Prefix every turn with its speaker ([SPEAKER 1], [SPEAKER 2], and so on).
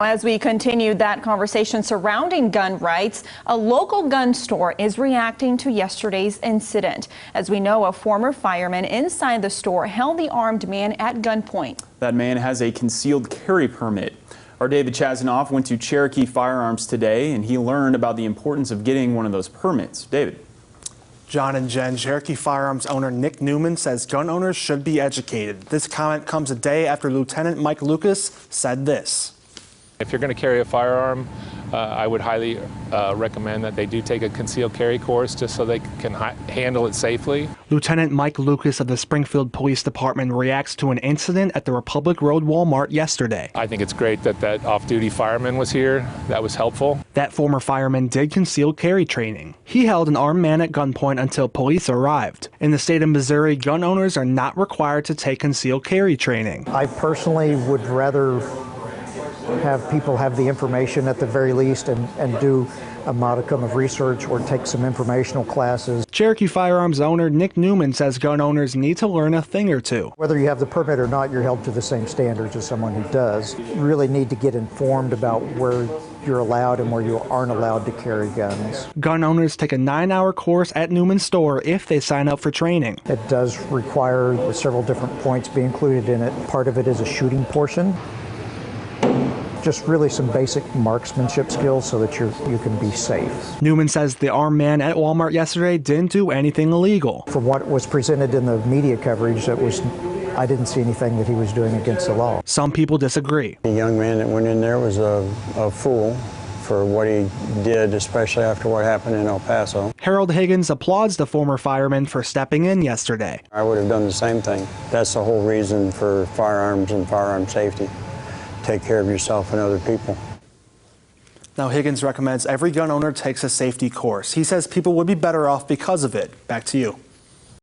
[SPEAKER 1] As we continue that conversation surrounding gun rights, a local gun store is reacting to yesterday's incident. As we know, a former fireman inside the store held the armed man at gunpoint.
[SPEAKER 2] That man has a concealed carry permit. Our David Chazanoff went to Cherokee Firearms today, and he learned about the importance of getting one of those permits. David.
[SPEAKER 3] John and Jen, Cherokee Firearms owner Nick Newman says gun owners should be educated. This comment comes a day after Lieutenant Mike Lucas said this.
[SPEAKER 4] If you're going to carry a firearm, I would highly recommend that they do take a concealed carry course just so they can handle it safely.
[SPEAKER 3] Lieutenant Mike Lucas of the Springfield Police Department reacts to an incident at the Republic Road Walmart yesterday.
[SPEAKER 4] I think it's great that that off-duty fireman was here. That was helpful.
[SPEAKER 3] That former fireman did concealed carry training. He held an armed man at gunpoint until police arrived. In the state of Missouri, gun owners are not required to take concealed carry training.
[SPEAKER 5] I personally would rather have people have the information at the very least and do a modicum of research or take some informational classes.
[SPEAKER 3] Cherokee Firearms owner Nick Newman says gun owners need to learn a thing or two.
[SPEAKER 5] Whether you have the permit or not, you're held to the same standards as someone who does. You really need to get informed about where you're allowed and where you aren't allowed to carry guns.
[SPEAKER 3] Gun owners take a 9-hour course at Newman's store if they sign up for training.
[SPEAKER 5] It does require several different points be included in it. Part of it is a shooting portion. Just really some basic marksmanship skills so that you can be safe.
[SPEAKER 3] Newman says the armed man at Walmart yesterday didn't do anything illegal.
[SPEAKER 5] From what was presented in the media coverage, I didn't see anything that he was doing against the law.
[SPEAKER 3] Some people disagree.
[SPEAKER 6] The young man that went in there was a fool for what he did, especially after what happened in El Paso.
[SPEAKER 3] Harold Higgins applauds the former fireman for stepping in yesterday.
[SPEAKER 6] I would have done the same thing. That's the whole reason for firearms and firearm safety. Take care of yourself and other people.
[SPEAKER 3] Now, Higgins recommends every gun owner takes a safety course. He says people would be better off because of it. Back to you.